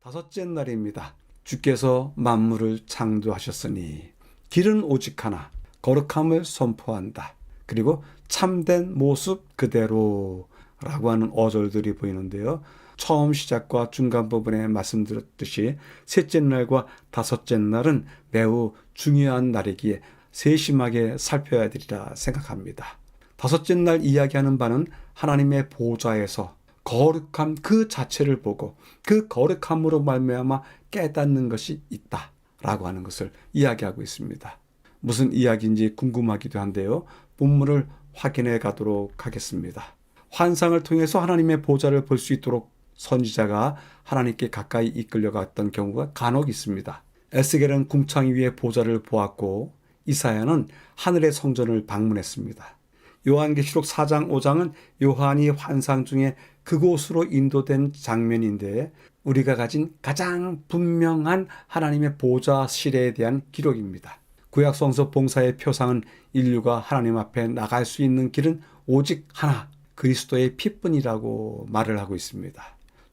다섯째 날입니다. 주께서 만물을 창조하셨으니 길은 오직 하나, 거룩함을 선포한다. 그리고 참된 모습 그대로 라고 하는 어절들이 보이는데요. 처음 시작과 중간 부분에 말씀드렸듯이 셋째 날과 다섯째 날은 매우 중요한 날이기에 세심하게 살펴야 되리라 생각합니다. 다섯째 날 이야기하는 바는 하나님의 보좌에서 거룩함 그 자체를 보고 그 거룩함으로 말미암아 깨닫는 것이 있다라고 하는 것을 이야기하고 있습니다. 무슨 이야기인지 궁금하기도 한데요. 본문을 확인해 가도록 하겠습니다. 환상을 통해서 하나님의 보좌를 볼 수 있도록 선지자가 하나님께 가까이 이끌려갔던 경우가 간혹 있습니다. 에스겔은 궁창 위에 보좌를 보았고 이사야는 하늘의 성전을 방문했습니다. 요한계시록 4장 5장은 요한이 환상 중에 그곳으로 인도된 장면인데 우리가 가진 가장 분명한 하나님의 보좌실에 대한 기록입니다. 구약성서 봉사의 표상은 인류가 하나님 앞에 나갈 수 있는 길은 오직 하나, 그리스도의 피뿐이라고 말을 하고 있습니다.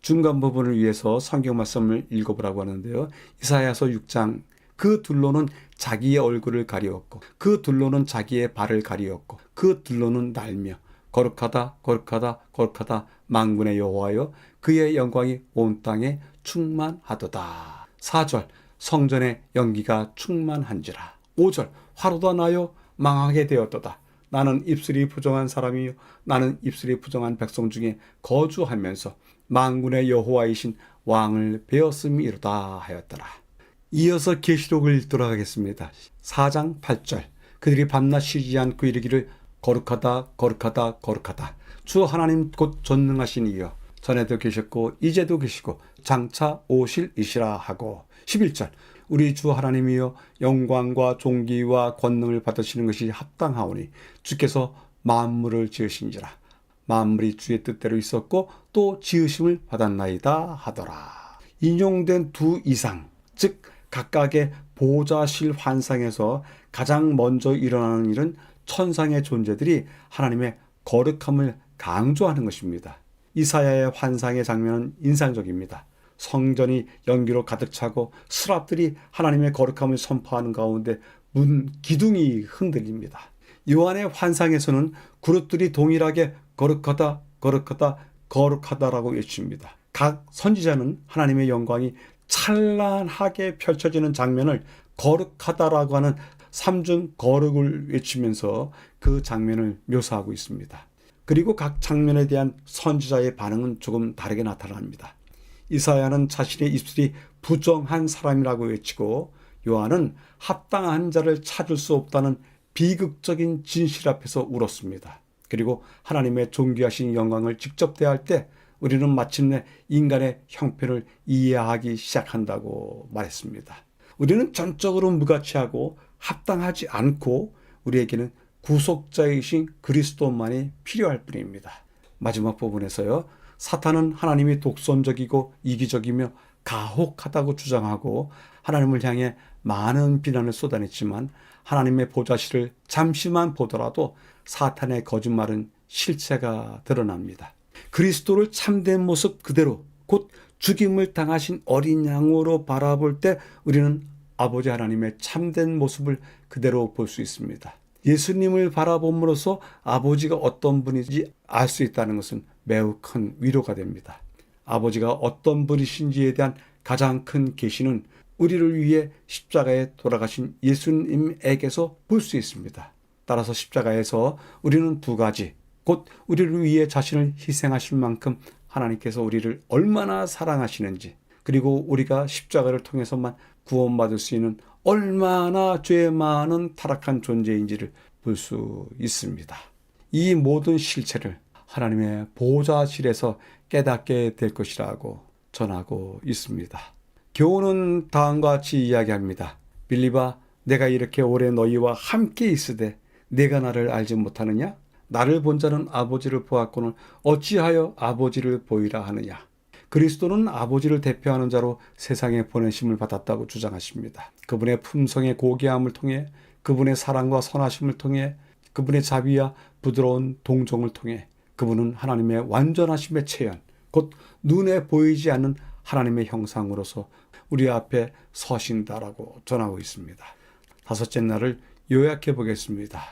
중간 부분을 위해서 성경 말씀을 읽어보라고 하는데요. 이사야서 6장, 그 둘로는 자기의 얼굴을 가리웠고 그 둘로는 자기의 발을 가리웠고 그 둘로는 날며 거룩하다 거룩하다 거룩하다 만군의 여호와여 그의 영광이 온 땅에 충만하도다. 4절 성전의 연기가 충만한지라. 5절 화로다 나여 망하게 되었도다. 나는 입술이 부정한 사람이요 나는 입술이 부정한 백성 중에 거주하면서 만군의 여호와이신 왕을 배웠음이로다 하였더라. 이어서 계시록을 읽도록 하겠습니다. 4장 8절 그들이 밤낮 쉬지 않고 이르기를 거룩하다 거룩하다 거룩하다 주 하나님 곧 전능하신 이여 전에도 계셨고 이제도 계시고 장차 오실 이시라 하고 11절 우리 주 하나님이여 영광과 존귀와 권능을 받으시는 것이 합당하오니 주께서 만물을 지으신지라 만물이 주의 뜻대로 있었고 또 지으심을 받았나이다 하더라. 인용된 두 이상 즉 각각의 보좌실 환상에서 가장 먼저 일어나는 일은 천상의 존재들이 하나님의 거룩함을 강조하는 것입니다. 이사야의 환상의 장면은 인상적입니다. 성전이 연기로 가득 차고 스랍들이 하나님의 거룩함을 선포하는 가운데 문 기둥이 흔들립니다. 요한의 환상에서는 그룹들이 동일하게 거룩하다 거룩하다 거룩하다라고 외칩니다. 각 선지자는 하나님의 영광이 찬란하게 펼쳐지는 장면을 거룩하다라고 하는 삼중 거룩을 외치면서 그 장면을 묘사하고 있습니다. 그리고 각 장면에 대한 선지자의 반응은 조금 다르게 나타납니다. 이사야는 자신의 입술이 부정한 사람이라고 외치고 요한은 합당한 자를 찾을 수 없다는 비극적인 진실 앞에서 울었습니다. 그리고 하나님의 존귀하신 영광을 직접 대할 때 우리는 마침내 인간의 형편을 이해하기 시작한다고 말했습니다. 우리는 전적으로 무가치하고 합당하지 않고 우리에게는 구속자이신 그리스도만이 필요할 뿐입니다. 마지막 부분에서요. 사탄은 하나님이 독선적이고 이기적이며 가혹하다고 주장하고 하나님을 향해 많은 비난을 쏟아냈지만 하나님의 보좌실을 잠시만 보더라도 사탄의 거짓말은 실체가 드러납니다. 그리스도를 참된 모습 그대로 곧 죽임을 당하신 어린 양으로 바라볼 때 우리는 아버지 하나님의 참된 모습을 그대로 볼 수 있습니다. 예수님을 바라봄으로써 아버지가 어떤 분인지 알 수 있다는 것은 매우 큰 위로가 됩니다. 아버지가 어떤 분이신지에 대한 가장 큰 계시는 우리를 위해 십자가에 돌아가신 예수님에게서 볼 수 있습니다. 따라서 십자가에서 우리는 두 가지, 곧 우리를 위해 자신을 희생하실 만큼 하나님께서 우리를 얼마나 사랑하시는지, 그리고 우리가 십자가를 통해서만 구원받을 수 있는 얼마나 죄 많은 타락한 존재인지를 볼 수 있습니다. 이 모든 실체를 하나님의 보좌실에서 깨닫게 될 것이라고 전하고 있습니다. 교훈은 다음과 같이 이야기합니다. 빌립아, 내가 이렇게 오래 너희와 함께 있으되 내가 나를 알지 못하느냐? 나를 본 자는 아버지를 보았거늘 어찌하여 아버지를 보이라 하느냐? 그리스도는 아버지를 대표하는 자로 세상에 보내심을 받았다고 주장하십니다. 그분의 품성의 고귀함을 통해, 그분의 사랑과 선하심을 통해, 그분의 자비와 부드러운 동정을 통해 그분은 하나님의 완전하심의 체현, 곧 눈에 보이지 않는 하나님의 형상으로서 우리 앞에 서신다라고 전하고 있습니다. 다섯째 날을 요약해 보겠습니다.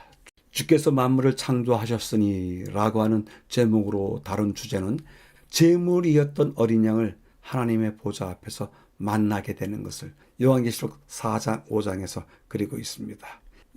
주께서 만물을 창조하셨으니 라고 하는 제목으로 다룬 주제는 제물이었던 어린 양을 하나님의 보좌 앞에서 만나게 되는 것을 요한계시록 4장 5장에서 그리고 있습니다.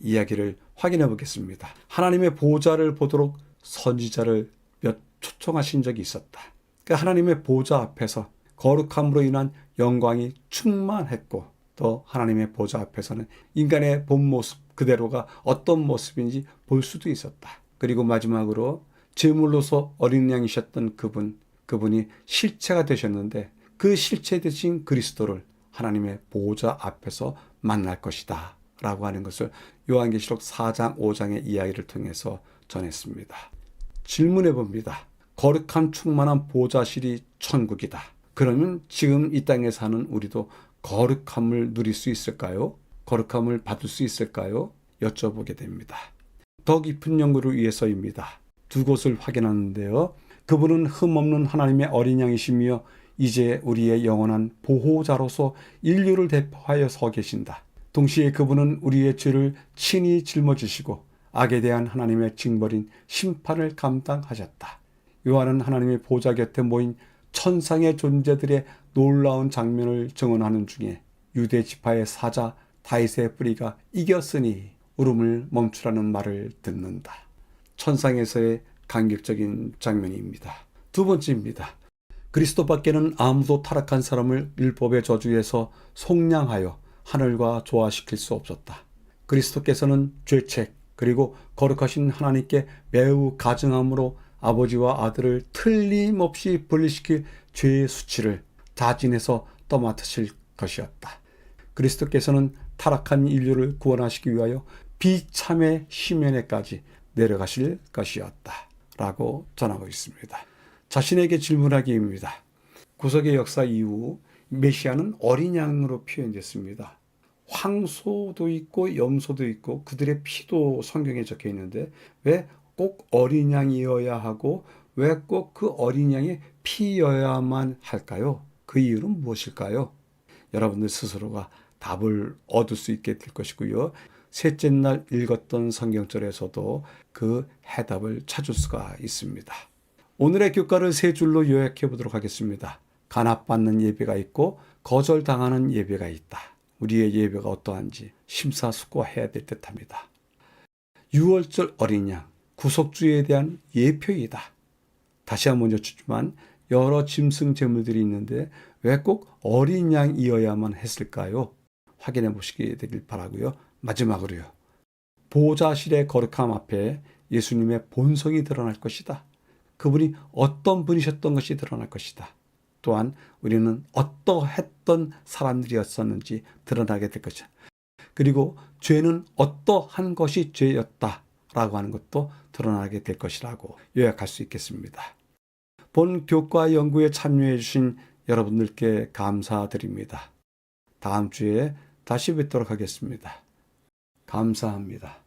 이야기를 확인해 보겠습니다. 하나님의 보좌를 보도록 선지자를 몇 초청하신 적이 있었다. 그러니까 하나님의 보좌 앞에서 거룩함으로 인한 영광이 충만했고, 또 하나님의 보좌 앞에서는 인간의 본 모습 그대로가 어떤 모습인지 볼 수도 있었다. 그리고 마지막으로 제물로서 어린 양이셨던 그분이 실체가 되셨는데 그 실체 되신 그리스도를 하나님의 보좌 앞에서 만날 것이다 라고 하는 것을 요한계시록 4장 5장의 이야기를 통해서 전했습니다. 질문해 봅니다. 거룩함 충만한 보좌실이 천국이다. 그러면 지금 이 땅에 사는 우리도 거룩함을 누릴 수 있을까요? 거룩함을 받을 수 있을까요? 여쭤보게 됩니다. 더 깊은 연구를 위해서입니다. 두 곳을 확인하는데요. 그분은 흠없는 하나님의 어린 양이시며 이제 우리의 영원한 보호자로서 인류를 대표하여 서 계신다. 동시에 그분은 우리의 죄를 친히 짊어지시고 악에 대한 하나님의 징벌인 심판을 감당하셨다. 요한은 하나님의 보좌 곁에 모인 천상의 존재들의 놀라운 장면을 증언하는 중에 유대 지파의 사자 다윗의 뿌리가 이겼으니 울음을 멈추라는 말을 듣는다. 천상에서의 감격적인 장면입니다. 두 번째입니다. 그리스도밖에는 아무도 타락한 사람을 율법의 저주에서 속량하여 하늘과 조화시킬 수 없었다. 그리스도께서는 죄책 그리고 거룩하신 하나님께 매우 가증함으로 아버지와 아들을 틀림없이 분리시킬 죄의 수치를 자진해서 떠맡으실 것이었다. 그리스도께서는 타락한 인류를 구원하시기 위하여 비참의 심연에까지 내려가실 것이었다 라고 전하고 있습니다. 자신에게 질문하기입니다. 구속의 역사 이후 메시아는 어린 양으로 표현됐습니다. 황소도 있고 염소도 있고 그들의 피도 성경에 적혀 있는데 왜 꼭 어린 양이어야 하고 왜 꼭 그 어린 양의 피여야만 할까요? 그 이유는 무엇일까요? 여러분들 스스로가 답을 얻을 수 있게 될 것이고요. 셋째 날 읽었던 성경절에서도 그 해답을 찾을 수가 있습니다. 오늘의 교과를 세 줄로 요약해 보도록 하겠습니다. 간합받는 예배가 있고 거절당하는 예배가 있다. 우리의 예배가 어떠한지 심사숙고해야 될 듯합니다. 유월절 어린 양, 구속주에 대한 예표이다. 다시 한번 여쭙지만 여러 짐승 제물들이 있는데 왜 꼭 어린 양이어야만 했을까요? 확인해 보시게 되길 바라고요. 마지막으로요. 보좌실의 거룩함 앞에 예수님의 본성이 드러날 것이다. 그분이 어떤 분이셨던 것이 드러날 것이다. 또한 우리는 어떠했던 사람들이었었는지 드러나게 될 것이다. 그리고 죄는 어떠한 것이 죄였다라고 하는 것도 드러나게 될 것이라고 요약할 수 있겠습니다. 본 교과 연구에 참여해 주신 여러분들께 감사드립니다. 다음 주에 다시 뵙도록 하겠습니다. 감사합니다.